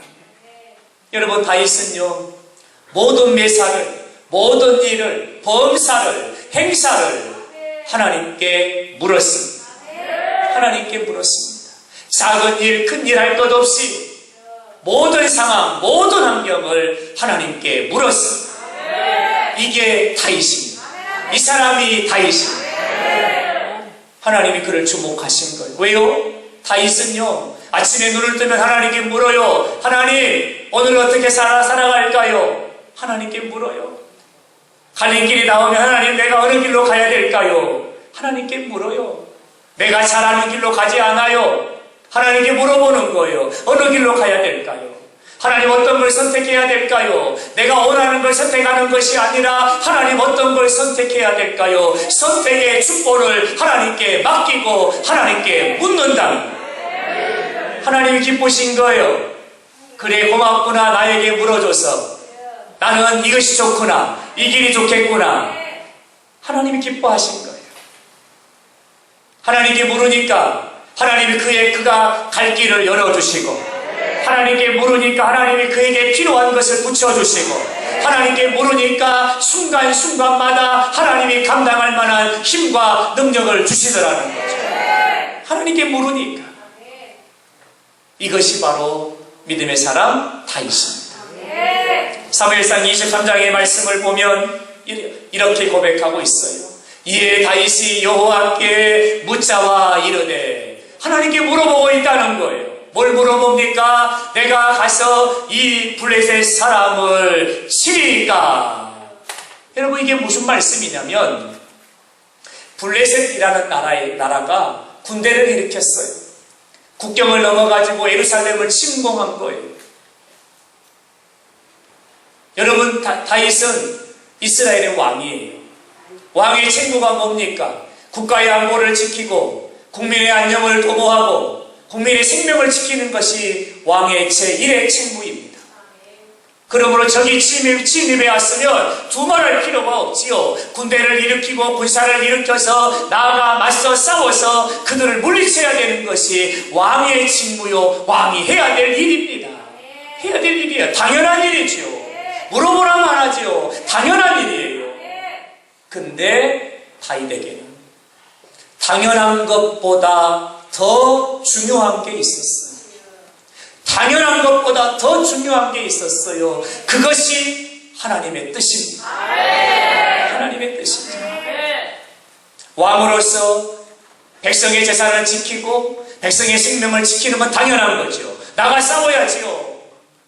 여러분, 다윗은요, 모든 매사를, 모든 일을, 범사를, 행사를 하나님께 물었습니다. 하나님께 물었습니다. 작은 일, 큰 일 할 것 없이 모든 상황, 모든 환경을 하나님께 물었습니다. 이게 다윗입니다. 이 사람이 다윗입니다. 하나님이 그를 주목하신 거예요. 왜요? 다윗은요, 아침에 눈을 뜨면 하나님께 물어요. 하나님, 오늘 어떻게 살아갈까요? 하나님께 물어요. 갈림길이 나오면 하나님, 내가 어느 길로 가야 될까요? 하나님께 물어요. 내가 잘하는 길로 가지 않아요. 하나님께 물어보는 거예요. 어느 길로 가야 될까요? 하나님 어떤 걸 선택해야 될까요? 내가 원하는 걸 선택하는 것이 아니라 하나님 어떤 걸 선택해야 될까요? 선택의 축복을 하나님께 맡기고 하나님께 묻는다. 하나님이 기쁘신 거예요. 그래 고맙구나 나에게 물어줘서. 나는 이것이 좋구나. 이 길이 좋겠구나. 하나님이 기뻐하신 거예요. 하나님께 물으니까 하나님이 그가 갈 길을 열어주시고, 하나님께 물으니까 하나님이 그에게 필요한 것을 붙여주시고, 하나님께 물으니까 순간순간마다 하나님이 감당할 만한 힘과 능력을 주시더라는 거죠. 하나님께 물으니까. 이것이 바로 믿음의 사람 다윗입니다. 사무엘상 23장의 말씀을 보면 이렇게 고백하고 있어요. 이에 다윗이 여호와께 묻자와 이르되, 하나님께 물어보고 있다는 거예요. 뭘 물어봅니까? 내가 가서 이 블레셋 사람을 치리까? 여러분, 이게 무슨 말씀이냐면, 블레셋이라는 나라가 군대를 일으켰어요. 국경을 넘어가지고 예루살렘을 침공한 거예요. 여러분, 다윗은 이스라엘의 왕이에요. 왕의 책무가 뭡니까? 국가의 안보를 지키고 국민의 안녕을 도모하고 국민의 생명을 지키는 것이 왕의 제1의 책무입니다. 그러므로 적이 침입해 왔으면 두말할 필요가 없지요. 군대를 일으키고 군사를 일으켜서 나아가 맞서 싸워서 그들을 물리쳐야 되는 것이 왕의 직무요, 왕이 해야 될 일입니다. 해야 될 일이에요. 당연한 일이죠. 물어보라면 하지요. 당연한 일이에요. 근데 다윗에게는 당연한 것보다 더 중요한 게 있었어요. 당연한 것보다 더 중요한 게 있었어요. 그것이 하나님의 뜻입니다. 하나님의 뜻입니다. 왕으로서 백성의 재산을 지키고 백성의 생명을 지키는 건 당연한 거죠. 나가 싸워야지요.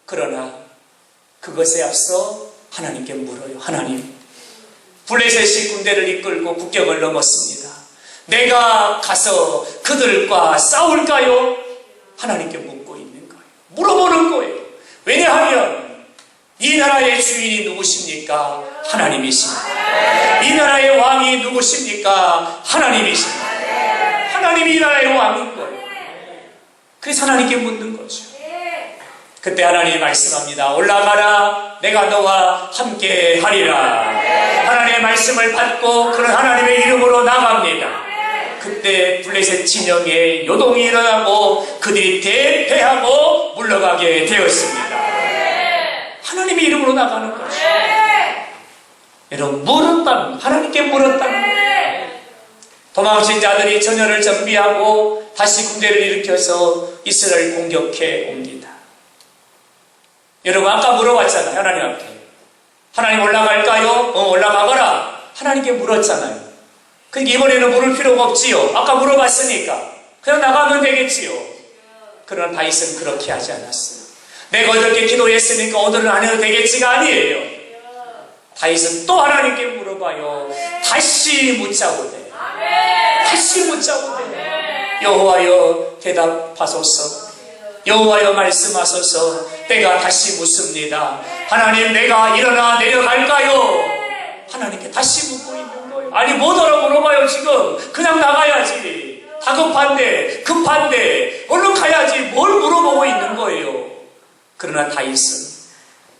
그러나 그것에 앞서 하나님께 물어요. 하나님, 블레셋이 군대를 이끌고 국경을 넘었습니다. 내가 가서 그들과 싸울까요? 하나님께 묻고 있는 거예요. 물어보는 거예요. 왜냐하면 이 나라의 주인이 누구십니까? 하나님이십니다. 이 나라의 왕이 누구십니까? 하나님이십니다. 하나님이 이 나라의 왕인 거예요. 그래서 하나님께 묻는 거죠. 그때 하나님이 말씀합니다. 올라가라, 내가 너와 함께 하리라. 하나님의 말씀을 받고 그런 하나님의 이름으로 나갑니다. 그때 블레셋 진영에 요동이 일어나고 그들이 대패하고 물러가게 되었습니다. 하나님의 이름으로 나가는 거죠. 여러분, 물었다는, 하나님께 물었다는 거예요. 도망친 자들이 전열을 정비하고 다시 군대를 일으켜서 이스라엘 공격해 옵니다. 여러분, 아까 물어봤잖아요. 하나님 앞에. 하나님 올라갈까요? 올라가거라. 하나님께 물었잖아요. 그러니까 이번에는 물을 필요가 없지요. 아까 물어봤으니까 그냥 나가면 되겠지요. 그러나 다윗은 그렇게 하지 않았어요. 내가 어저께 기도했으니까 오늘은 안 해도 되겠지가 아니에요. 다윗은 또 하나님께 물어봐요. 다시 묻자오되, 다시 묻자오되, 여호와여 대답하소서. 여호와여 말씀하소서. 내가 다시 묻습니다. 하나님, 내가 일어나 내려갈까요? 하나님께 다시 묻고 있는 거예요. 아니, 뭐더라 물어봐요. 지금 그냥 나가야지. 다급한데, 급한데 얼른 가야지. 뭘 물어보고 있는 거예요. 그러나 다윗은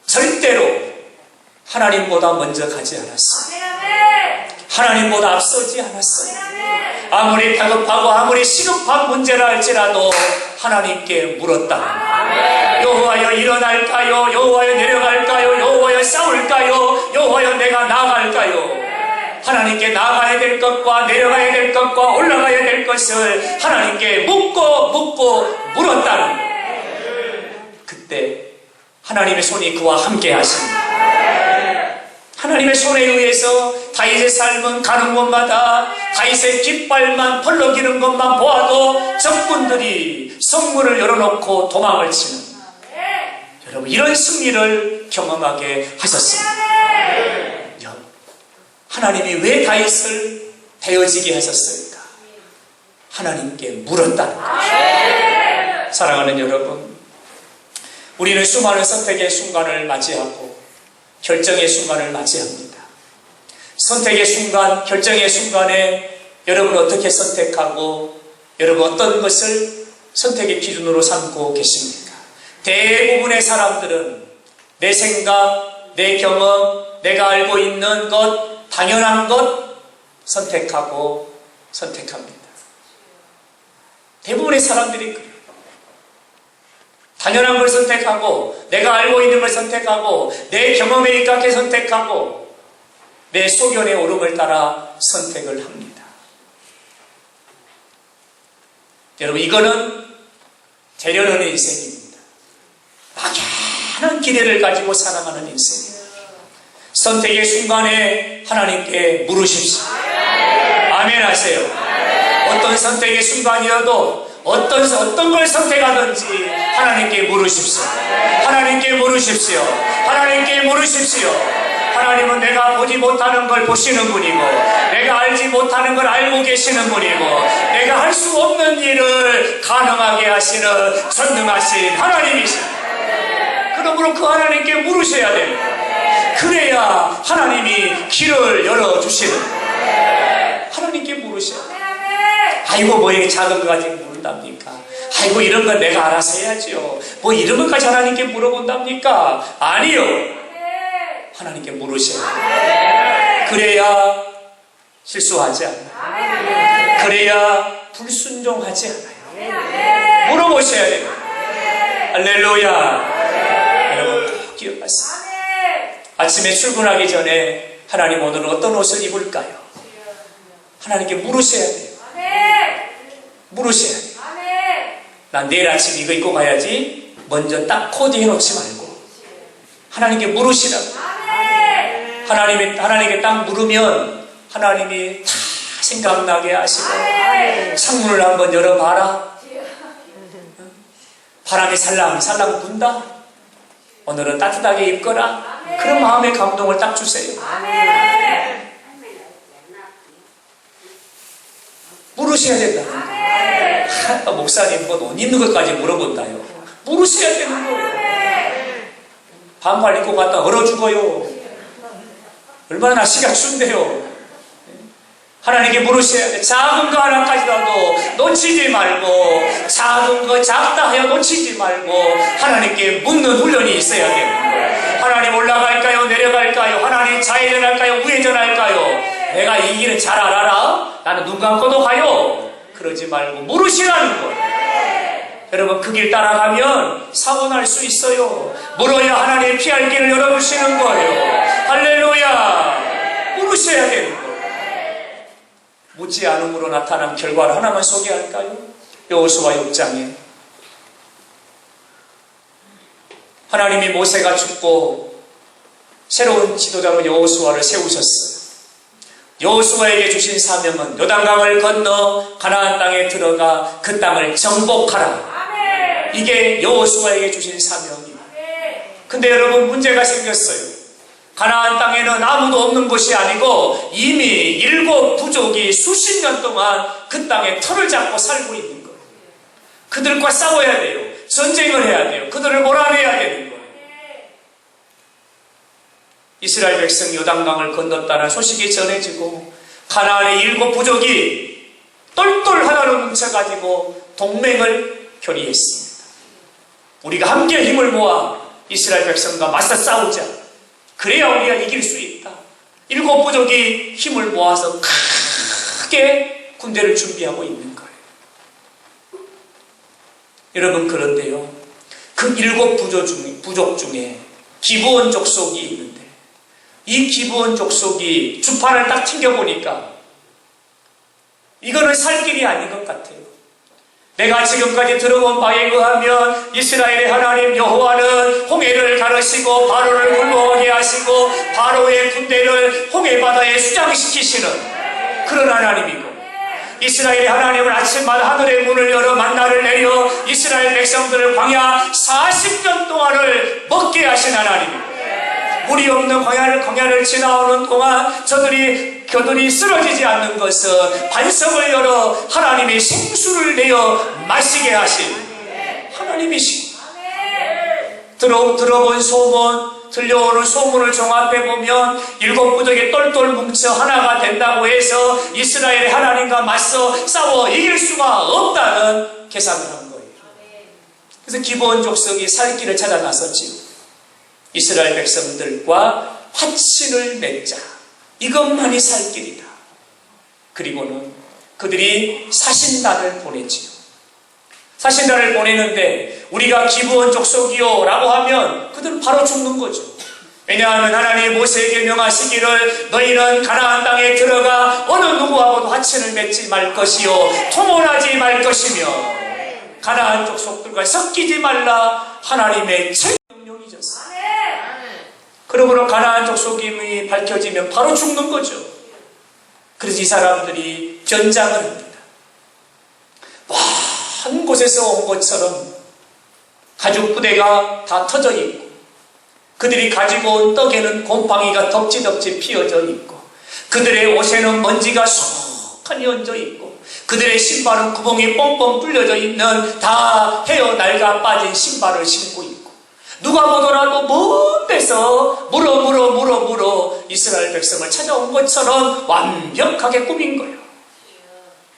절대로 하나님보다 먼저 가지 않았어요. 하나님보다 앞서지 않았어요. 아무리 다급하고 아무리 시급한 문제라 할지라도 하나님께 물었다. 여호와여 일어날까요? 여호와여 내려갈까요? 여호와여 싸울까요? 여호와여 내가 나아갈까요? 하나님께 나아가야 될 것과 내려가야 될 것과 올라가야 될 것을 하나님께 묻고 물었다는 거예요. 그때 하나님의 손이 그와 함께 하십니다. 하나님의 손에 의해서 다윗의 삶은 가는 곳마다 다윗의 깃발만 펄럭이는 것만 보아도 적군들이 성문을 열어놓고 도망을 치는, 여러분, 이런 승리를 경험하게 하셨습니다. 하나님이 왜 다윗을 되어지게 하셨을까? 하나님께 물었다는 거죠. 사랑하는 여러분, 우리는 수많은 선택의 순간을 맞이하고 결정의 순간을 맞이합니다. 선택의 순간, 결정의 순간에 여러분 어떻게 선택하고 여러분 어떤 것을 선택의 기준으로 삼고 계십니까? 대부분의 사람들은 내 생각, 내 경험, 내가 알고 있는 것, 당연한 것 선택합니다. 대부분의 사람들이 그래요. 당연한 걸 선택하고 내가 알고 있는 걸 선택하고 내 경험에 입각해 선택하고 내 소견의 오름을 따라 선택을 합니다. 여러분, 이거는 되려는 인생입니다. 막연한 기대를 가지고 살아가는 인생입니다. 선택의 순간에 하나님께 물으십시오. 아멘 하세요. 어떤 선택의 순간이어도 어떤 걸 선택하든지 하나님께 물으십시오. 하나님께 물으십시오. 하나님께 물으십시오. 하나님은 내가 보지 못하는 걸 보시는 분이고 내가 알지 못하는 걸 알고 계시는 분이고 내가 할 수 없는 일을 가능하게 하시는 전능하신 하나님이십니다. 그러므로 그 하나님께 물으셔야 됩니다. 그래야 하나님이 길을 열어주시는 거예요. 하나님께 물으셔야 돼요. 아이고 뭐 이렇게 작은 거 가지고 물은답니까? 아이고 이런 건 내가 알아서 해야죠. 뭐 이런 것까지 하나님께 물어본답니까? 아니요. 하나님께 물으셔야 돼요. 그래야 실수하지 않아요. 그래야 불순종하지 않아요. 물어보셔야 돼요. 할렐루야. 여러분 꼭 기억하세요. 아침에 출근하기 전에 하나님 오늘은 어떤 옷을 입을까요? 하나님께 물으셔야 돼요. 물으셔야 돼요. 난 내일 아침 이거 입고 가야지. 먼저 딱 코딩해 놓지 말고 하나님께 물으시라고. 하나님께 딱 물으면 하나님이 다 생각나게 하시고 창문을 한번 열어봐라. 바람이 살랑살랑 분다. 오늘은 따뜻하게 입거라. 그런 마음의 감동을 딱 주세요. 물으셔야 된다. 목사님 뭐 옷 입는 것까지 물어본다요. 물으셔야 되는 거예요. 반팔 입고 갔다 얼어 죽어요. 얼마나 날씨가 추운데요. 하나님께 물으셔야 돼. 작은 거 하나까지라도 놓치지 말고 작은 거 작다 하여 놓치지 말고 하나님께 묻는 훈련이 있어야 되는 거예요. 하나님 올라갈까요? 내려갈까요? 하나님 좌회전할까요? 우회전할까요? 내가 이 길은 잘 알아라? 나는 눈 감고도 가요. 그러지 말고 물으시라는 거예요. 여러분 그 길 따라가면 사고 날 수 있어요. 물어야 하나님 피할 길을 열어주시는 거예요. 할렐루야. 물으셔야 되는 거예요. 묻지 않음으로 나타난 결과를 하나만 소개할까요? 여호수아 6장에 하나님이 모세가 죽고 새로운 지도자로 여호수아를 세우셨어요. 여호수아에게 주신 사명은 요단강을 건너 가나안 땅에 들어가 그 땅을 정복하라. 이게 여호수아에게 주신 사명이에요. 근데 여러분 문제가 생겼어요. 가나안 땅에는 아무도 없는 곳이 아니고 이미 7 부족이 수십 년 동안 그 땅에 터를 잡고 살고 있는 거예요. 그들과 싸워야 돼요. 전쟁을 해야 돼요. 그들을 몰아내야 되는 거예요. 이스라엘 백성 요단강을 건넜다는 소식이 전해지고 가나안의 7 부족이 똘똘 하나로 뭉쳐가지고 동맹을 결의했습니다. 우리가 함께 힘을 모아 이스라엘 백성과 맞서 싸우자. 그래야 우리가 이길 수 있다. 7 부족이 힘을 모아서 크게 군대를 준비하고 있는 거예요. 여러분 그런데요. 그 7 부족 중에 기브온 족속이 있는데 이 기브온 족속이 주판을 딱 튕겨보니까 이거는 살 길이 아닌 것 같아요. 내가 지금까지 들어본 바에 의하면 이스라엘의 하나님 여호와는 홍해를 가르시고 바로를 굴러오게 하시고 바로의 군대를 홍해바다에 수장시키시는 그런 하나님이고 이스라엘의 하나님은 아침마다 하늘의 문을 열어 만나를 내려 이스라엘 백성들을 광야 40년 동안을 먹게 하신 하나님이고 물이 없는 광야를 지나오는 동안 그들이 쓰러지지 않는 것은 반석을 열어 하나님의 생수를 내어 마시게 하신 하나님이시고 들어본 소문, 들려오는 소문을 종합해보면 7부족이 똘똘 뭉쳐 하나가 된다고 해서 이스라엘의 하나님과 맞서 싸워 이길 수가 없다는 계산을 한 거예요. 그래서 기브온 족속이 살 길을 찾아 나섰지요. 이스라엘 백성들과 화친을 맺자. 이것만이 살 길이다. 그리고는 그들이 사신단을 보내지요. 사신단을 보내는데 우리가 기브온 족속이요 라고 하면 그들은 바로 죽는 거죠. 왜냐하면 하나님이 모세에게 명하시기를 너희는 가나안 땅에 들어가 어느 누구하고도 화친을 맺지 말 것이요 통혼하지 말 것이며 가나안 족속들과 섞이지 말라 하나님의 명령이셨어요. 그러므로 가나안 족속임이 밝혀지면 바로 죽는 거죠. 그래서 이 사람들이 전장을 합니다. 한 곳에서 온 것처럼 가죽 부대가 다 터져 있고 그들이 가지고 온 떡에는 곰팡이가 덕지덕지 피어져 있고 그들의 옷에는 먼지가 수북하니 얹어 있고 그들의 신발은 구멍이 뻥뻥 뚫려져 있는 다 헤어 낡아 빠진 신발을 신고 있고 누가 보더라도 먼 데서 물어 이스라엘 백성을 찾아온 것처럼 완벽하게 꾸민 거예요.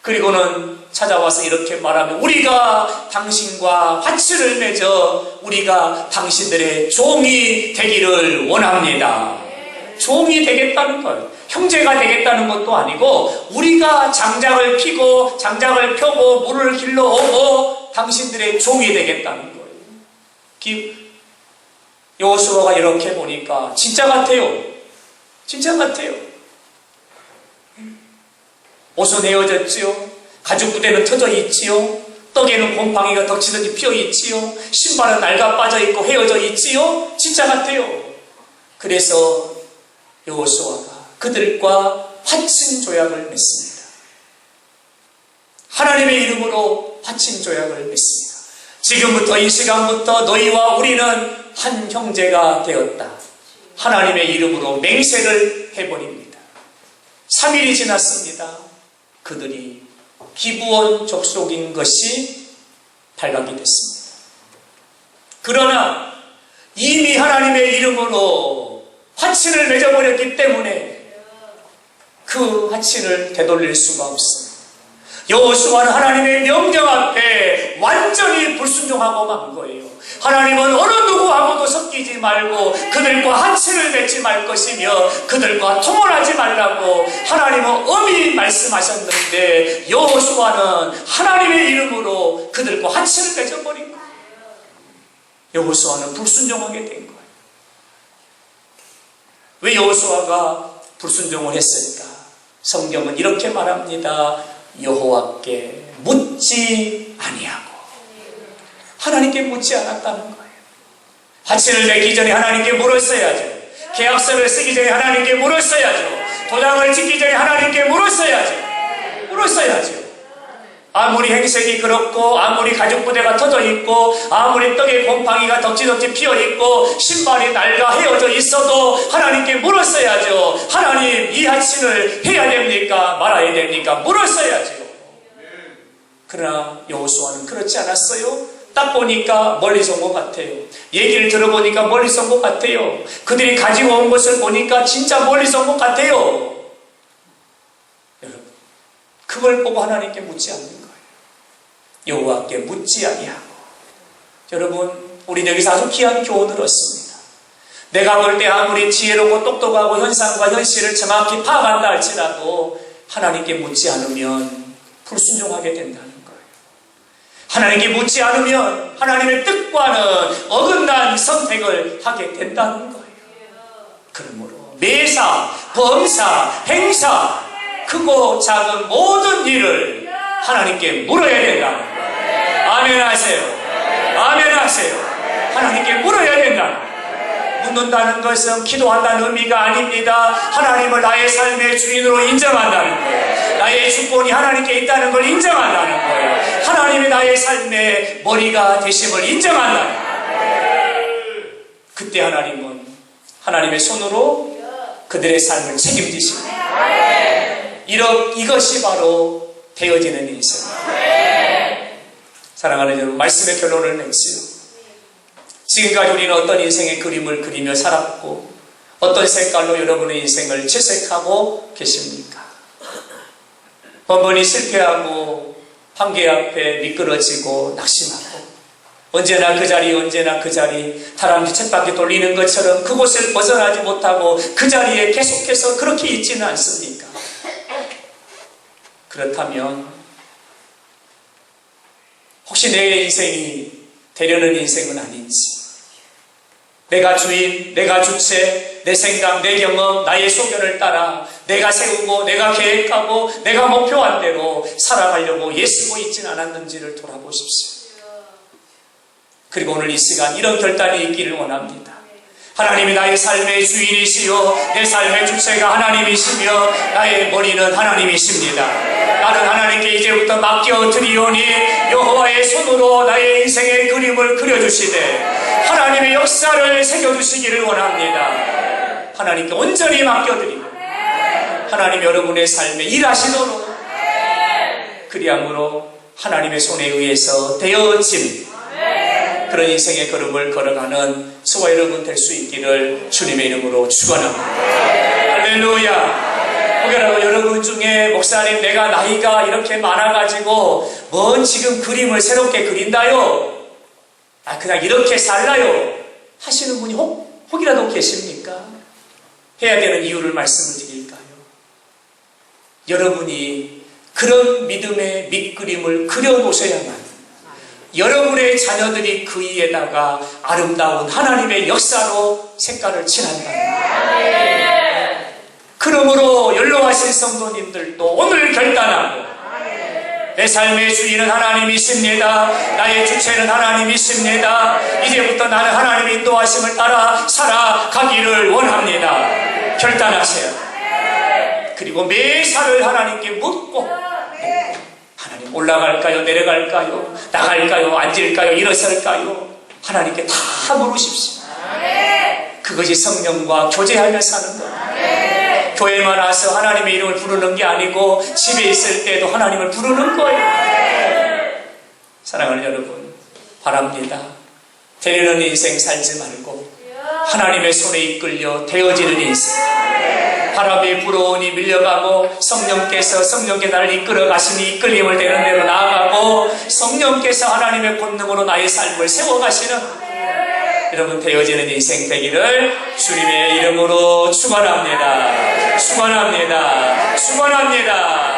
그리고는 찾아와서 이렇게 말하면 우리가 당신과 화친을 맺어 우리가 당신들의 종이 되기를 원합니다. 종이 되겠다는 거예요. 형제가 되겠다는 것도 아니고 우리가 장작을 피고 장작을 펴고 물을 길러오고 당신들의 종이 되겠다는 거예요. 여호수아가 이렇게 보니까 진짜 같아요. 진짜 같아요. 옷은 헤어졌지요. 가죽 부대는 터져 있지요. 떡에는 곰팡이가 덕지덕지 피어 있지요. 신발은 낡아 빠져 있고 헤어져 있지요. 진짜 같아요. 그래서 여호수아가 그들과 화친 조약을 맺습니다. 하나님의 이름으로 화친 조약을 맺습니다. 지금부터 이 시간부터 너희와 우리는 한 형제가 되었다. 하나님의 이름으로 맹세를 해버립니다. 3일이 지났습니다. 그들이 기브온 족속인 것이 발각이 됐습니다. 그러나 이미 하나님의 이름으로 화친을 맺어버렸기 때문에 그 화친을 되돌릴 수가 없습니다. 여호수아는 하나님의 명령 앞에 완전히 불순종하고 만 거예요. 하나님은 어느 누구하고도 섞이지 말고 그들과 화친을 맺지 말 것이며 그들과 통혼하지 말라고 하나님은 엄히 말씀하셨는데 여호수아는 하나님의 이름으로 그들과 화친을 맺어버린 거예요. 여호수아는 불순종하게 된 거예요. 왜 여호수아가 불순종을 했을까? 성경은 이렇게 말합니다. 여호와께 묻지 아니하고 하나님께 묻지 않았다는 거예요. 화친을 맺기 전에 하나님께 물었어야죠. 계약서를 쓰기 전에 하나님께 물었어야죠. 도장을 찍기 전에 하나님께 물었어야죠. 아무리 행색이 그렇고 아무리 가죽 부대가 터져 있고 아무리 떡에 곰팡이가 덕지덕지 피어 있고 신발이 낡아 헤어져 있어도 하나님께 물었어야죠. 하나님, 이 화친을 해야 됩니까? 말아야 됩니까? 물었어야죠. 그러나 여호수아는 그렇지 않았어요. 딱 보니까 멀리서 온 것 같아요. 얘기를 들어보니까 멀리서 온 것 같아요. 그들이 가지고 온 것을 보니까 진짜 멀리서 온 것 같아요. 여러분, 그걸 보고 하나님께 묻지 않는 거예요. 여호와께 묻지 아니하고. 여러분, 우리는 여기서 아주 귀한 교훈을 얻습니다. 내가 볼 때 아무리 지혜롭고 똑똑하고 현상과 현실을 정확히 파악한다 할지라도 하나님께 묻지 않으면 불순종하게 된다는 거예요. 하나님께 묻지 않으면 하나님의 뜻과는 어긋난 선택을 하게 된다는 거예요. 그러므로 매사, 범사, 행사, 크고 작은 모든 일을 하나님께 물어야 된다는 거예요. 아멘 하세요. 아멘 하세요. 하나님께 물어야 된다. 묻는다는 것은 기도한다는 의미가 아닙니다. 하나님을 나의 삶의 주인으로 인정한다는 거예요. 나의 주권이 하나님께 있다는 걸 인정한다는 거예요. 하나님이 나의 삶의 머리가 되심을 인정한다는 거예요. 그때 하나님은 하나님의 손으로 그들의 삶을 책임지십니다. 이것이 바로 되어지는 인생. 사랑하는 여러분, 말씀의 결론을 맺지요. 지금까지 우리는 어떤 인생의 그림을 그리며 살았고 어떤 색깔로 여러분의 인생을 채색하고 계십니까? 번번이 실패하고 한계 앞에 미끄러지고 낙심하고 언제나 그 자리 다람쥐 쳇바퀴 돌리는 것처럼 그곳을 벗어나지 못하고 그 자리에 계속해서 그렇게 있지는 않습니까? 그렇다면 혹시 내 인생이 되려는 인생은 아닌지, 내가 주인, 내가 주체, 내 생각, 내 경험, 나의 소견을 따라 내가 세우고 내가 계획하고 내가 목표한 대로 살아가려고 애쓰고 있지는 않았는지를 돌아보십시오. 그리고 오늘 이 시간 이런 결단이 있기를 원합니다. 하나님이 나의 삶의 주인이시요 내 삶의 주체가 하나님이시며 나의 머리는 하나님이십니다. 나는 하나님께 이제부터 맡겨드리오니 여호와의 손으로 나의 인생의 그림을 그려주시되 하나님의 역사를 새겨주시기를 원합니다. 하나님께 온전히 맡겨드리고 하나님 여러분의 삶에 일하시도록 그리함으로 하나님의 손에 의해서 되어짐 그런 인생의 걸음을 걸어가는 저와 여러분 될 수 있기를 주님의 이름으로 축원합니다. 할렐루야. 혹여라도 여러분 중에 목사님 내가 나이가 이렇게 많아가지고 뭔 지금 그림을 새롭게 그린다요, 그냥 이렇게 살라요 하시는 분이 혹이라도 계십니까? 해야 되는 이유를 말씀을 드릴까요? 여러분이 그런 믿음의 밑그림을 그려놓으셔야만 여러분의 자녀들이 그 위에다가 아름다운 하나님의 역사로 색깔을 칠한다. 그러므로 연로하신 성도님들도 오늘 결단하고 내 삶의 주인은 하나님이십니다. 나의 주체는 하나님이십니다. 이제부터 나는 하나님의 인도하심을 따라 살아가기를 원합니다. 결단하세요. 그리고 매사를 하나님께 묻고 하나님 올라갈까요? 내려갈까요? 나갈까요? 앉을까요? 일어설까요? 하나님께 다 물으십시오. 그것이 성령과 교제하며 사는 것. 교회만 와서 하나님의 이름을 부르는 게 아니고 집에 있을 때도 하나님을 부르는 거예요. 사랑하는 여러분, 바랍니다. 되려는 인생 살지 말고 하나님의 손에 이끌려 되어지는 인생, 바람이 불어오니 밀려가고 성령께 나를 이끌어 가시니 이끌림을 되는 대로 나아가고 성령께서 하나님의 권능으로 나의 삶을 세워가시는 여러분 되어지는 인생 되기를 주님의 이름으로 축원합니다. 축원합니다. 축원합니다.